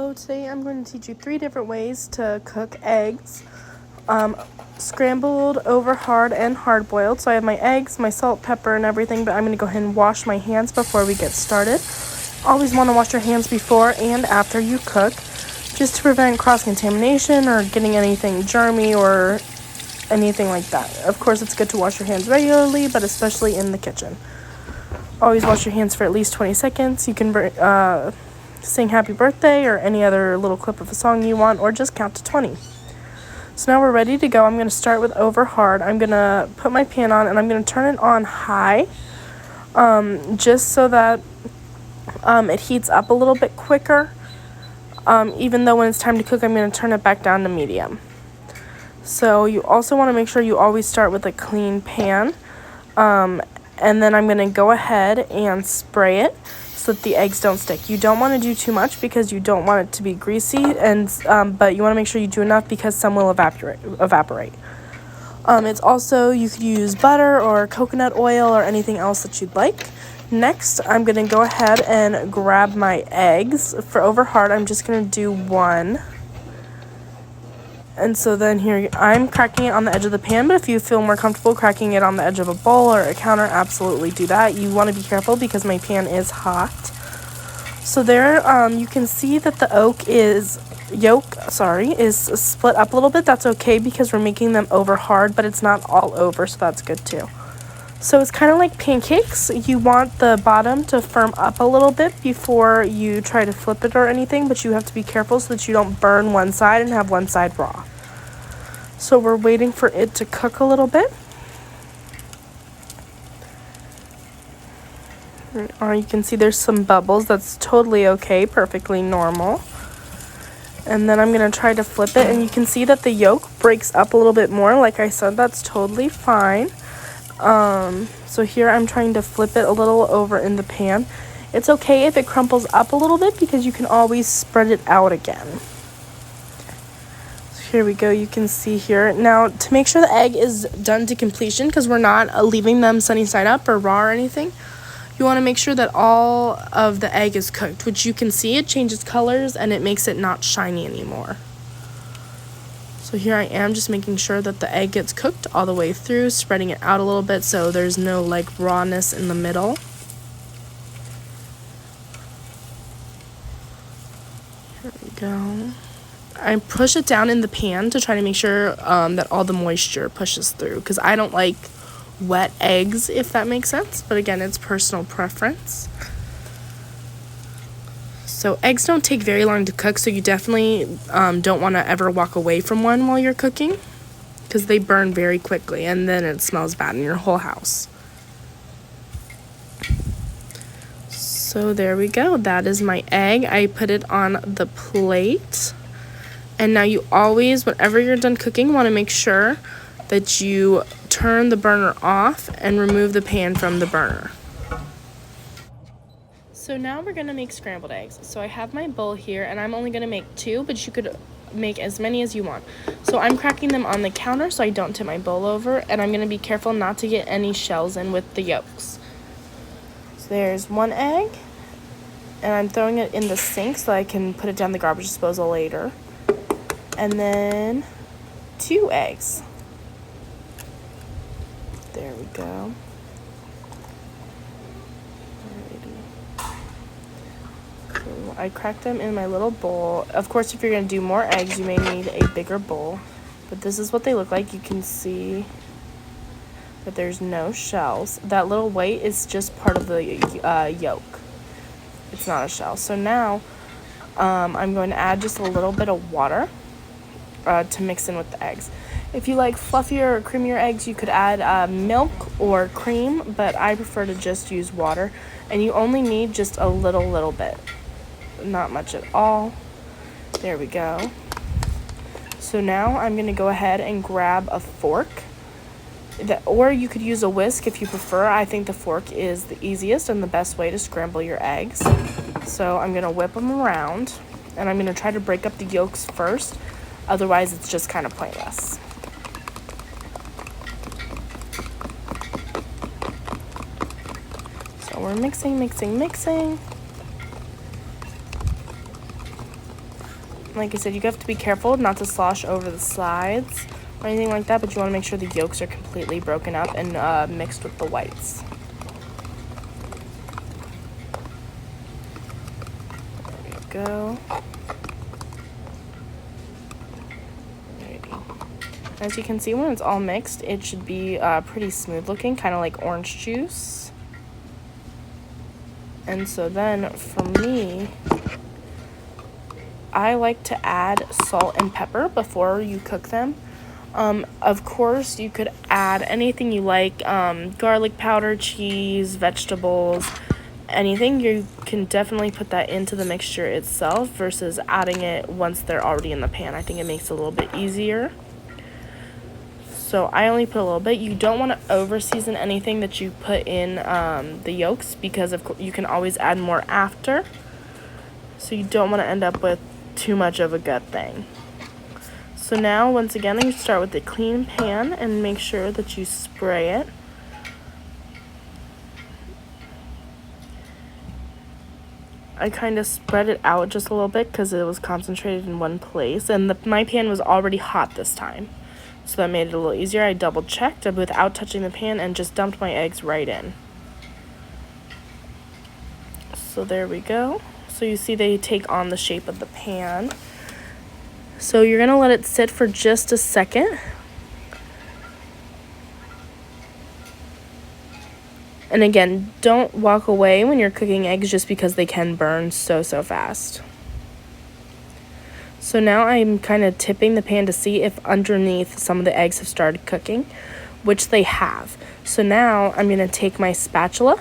So today I'm going to teach you 3 different ways to cook eggs. Scrambled, over hard, and hard boiled. So I have my eggs, my salt, pepper, and everything, but I'm going to go ahead and wash my hands before we get started. Always want to wash your hands before and after you cook, just to prevent cross-contamination or getting anything germy or anything like that. Of course, it's good to wash your hands regularly, but especially in the kitchen. Always wash your hands for at least 20 seconds. You can sing happy birthday or any other little clip of a song you want, or just count to 20. So now we're ready to go. I'm going to start with over hard. I'm going to put my pan on and I'm going to turn it on high, just so that it heats up a little bit quicker. Even though when it's time to cook, I'm going to turn it back down to medium. So you also want to make sure you always start with a clean pan. And then I'm going to go ahead and spray it so that the eggs don't stick. You don't want to do too much because you don't want it to be greasy, and but you want to make sure you do enough because some will evaporate. It's also, you could use butter or coconut oil or anything else that you'd like. Next, I'm going to go ahead and grab my eggs. For over hard, I'm just going to do 1. And so then here, I'm cracking it on the edge of the pan, but if you feel more comfortable cracking it on the edge of a bowl or a counter, absolutely do that. You want to be careful because my pan is hot. So there, you can see that the yolk is split up a little bit. That's okay because we're making them over hard, but it's not all over, so that's good too. So it's kind of like pancakes. You want the bottom to firm up a little bit before you try to flip it or anything, but you have to be careful so that you don't burn one side and have one side raw. So we're waiting for it to cook a little bit. Or you can see there's some bubbles. That's totally okay, perfectly normal. And then I'm going to try to flip it, and you can see that the yolk breaks up a little bit more. Like I said, that's totally fine. So here I'm trying to flip it a little over in the pan. It's okay if it crumples up a little bit because you can always spread it out again. So here we go, you can see here. Now, to make sure the egg is done to completion, because we're not leaving them sunny side up or raw or anything, you want to make sure that all of the egg is cooked, which you can see it changes colors and it makes it not shiny anymore. So here I am just making sure that the egg gets cooked all the way through, spreading it out a little bit so there's no like rawness in the middle. Here we go. I push it down in the pan to try to make sure that all the moisture pushes through, because I don't like wet eggs, if that makes sense. But again, it's personal preference. So eggs don't take very long to cook, so you definitely don't want to ever walk away from one while you're cooking, because they burn very quickly and then it smells bad in your whole house. So there we go. That is my egg. I put it on the plate. And now you always, whenever you're done cooking, want to make sure that you turn the burner off and remove the pan from the burner. So now we're going to make scrambled eggs. So I have my bowl here, and I'm only going to make 2, but you could make as many as you want. So I'm cracking them on the counter so I don't tip my bowl over, and I'm going to be careful not to get any shells in with the yolks. So there's 1 egg, and I'm throwing it in the sink so I can put it down the garbage disposal later. And then 2 eggs. There we go. I cracked them in my little bowl. Of course, if you're going to do more eggs, you may need a bigger bowl. But this is what they look like. You can see that there's no shells. That little white is just part of the yolk. It's not a shell. So now I'm going to add just a little bit of water to mix in with the eggs. If you like fluffier or creamier eggs, you could add milk or cream, but I prefer to just use water. And you only need just a little bit. Not much at all. There we go. So now I'm going to go ahead and grab a fork, or you could use a whisk if you prefer. I think the fork is the easiest and the best way to scramble your eggs. So I'm going to whip them around, and I'm going to try to break up the yolks first, otherwise it's just kind of pointless. So we're mixing. Like I said, you have to be careful not to slosh over the sides or anything like that, but you want to make sure the yolks are completely broken up and mixed with the whites. There we go. Alrighty. As you can see, when it's all mixed, it should be pretty smooth looking, kind of like orange juice. And so then, for me, I like to add salt and pepper before you cook them. Of course, you could add anything you like, garlic powder, cheese, vegetables, anything. You can definitely put that into the mixture itself versus adding it once they're already in the pan. I think it makes it a little bit easier. So I only put a little bit. You don't want to over season anything that you put in the yolks, because of course you can always add more after. So you don't want to end up with too much of a good thing. So now, once again, you start with a clean pan and make sure that you spray it. I kind of spread it out just a little bit because it was concentrated in one place, and my pan was already hot this time. So that made it a little easier. I double checked without touching the pan and just dumped my eggs right in. So there we go. So you see they take on the shape of the pan. So you're going to let it sit for just a second. And again, don't walk away when you're cooking eggs just because they can burn so fast. So now I'm kind of tipping the pan to see if underneath some of the eggs have started cooking, which they have. So now I'm going to take my spatula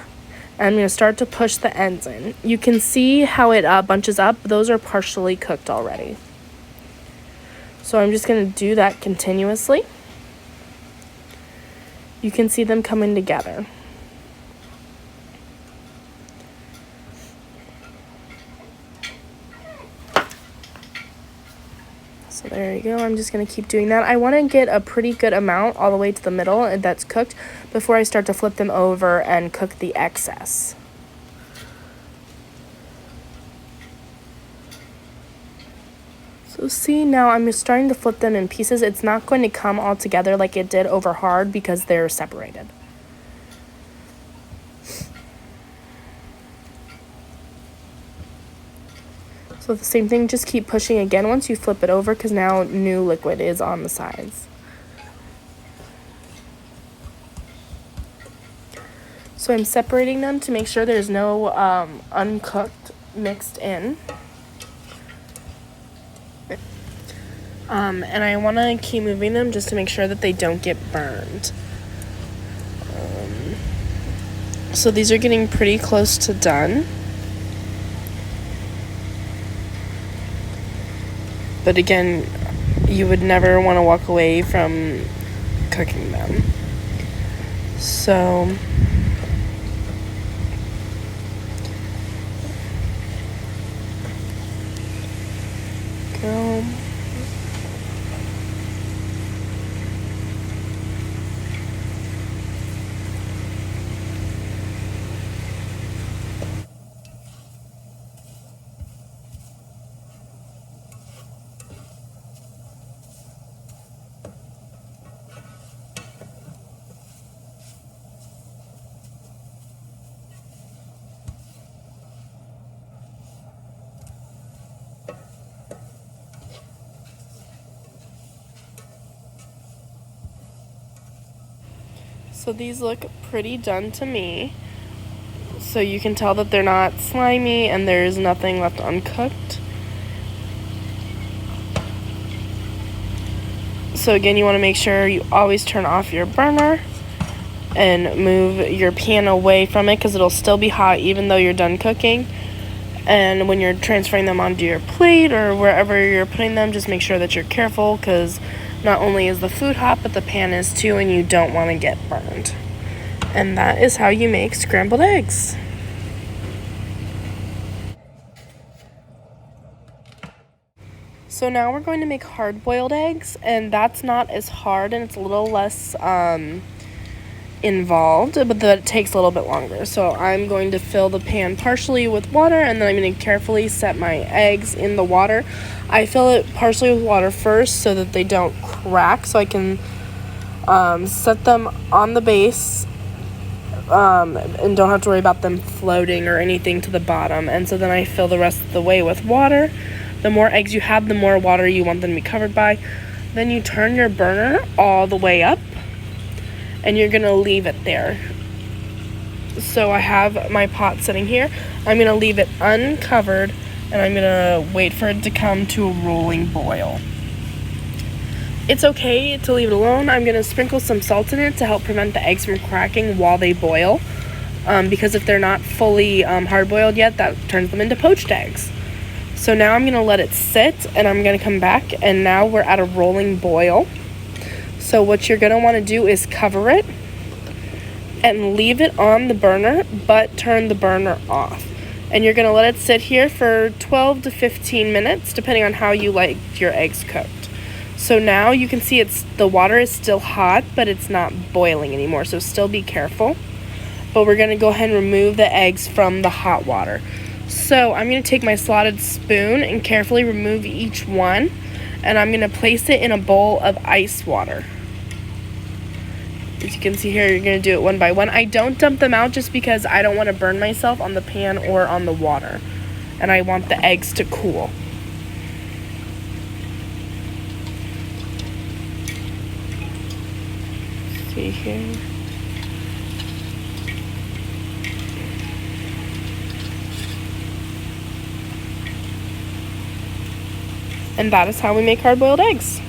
and I'm going to start to push the ends in. You can see how it bunches up. Those are partially cooked already. So I'm just going to do that continuously. You can see them coming together. So there you go. I'm just going to keep doing that. I want to get a pretty good amount all the way to the middle that's cooked before I start to flip them over and cook the excess. So see, now I'm just starting to flip them in pieces. It's not going to come all together like it did over hard because they're separated. So the same thing, just keep pushing again once you flip it over, because now new liquid is on the sides. So I'm separating them to make sure there's no uncooked mixed in. And I want to keep moving them just to make sure that they don't get burned. So these are getting pretty close to done. But again, you would never want to walk away from cooking them. So go. So these look pretty done to me. So you can tell that they're not slimy and there's nothing left uncooked. So again, you want to make sure you always turn off your burner and move your pan away from it, because it'll still be hot even though you're done cooking. And when you're transferring them onto your plate or wherever you're putting them, just make sure that you're careful, because not only is the food hot, but the pan is too, and you don't want to get burned. And that is how you make scrambled eggs. So now we're going to make hard-boiled eggs, and that's not as hard, and it's a little less involved, but that it takes a little bit longer. So I'm going to fill the pan partially with water, and then I'm going to carefully set my eggs in the water. I fill it partially with water first so that they don't crack, so I can set them on the base and don't have to worry about them floating or anything to the bottom. And so then I fill the rest of the way with water. The more eggs you have, the more water you want them to be covered by. Then you turn your burner all the way up, and you're gonna leave it there. So I have my pot sitting here. I'm gonna leave it uncovered, and I'm gonna wait for it to come to a rolling boil. It's okay to leave it alone. I'm gonna sprinkle some salt in it to help prevent the eggs from cracking while they boil, because if they're not fully hard-boiled yet, that turns them into poached eggs. So now I'm gonna let it sit, and I'm gonna come back, and now we're at a rolling boil. So what you're gonna wanna do is cover it and leave it on the burner, but turn the burner off. And you're gonna let it sit here for 12 to 15 minutes, depending on how you like your eggs cooked. So now you can see the water is still hot, but it's not boiling anymore, so still be careful. But we're gonna go ahead and remove the eggs from the hot water. So I'm gonna take my slotted spoon and carefully remove each one, and I'm gonna place it in a bowl of ice water. As you can see here, you're gonna do it one by one. I don't dump them out just because I don't wanna burn myself on the pan or on the water, and I want the eggs to cool. See here. And that is how we make hard-boiled eggs.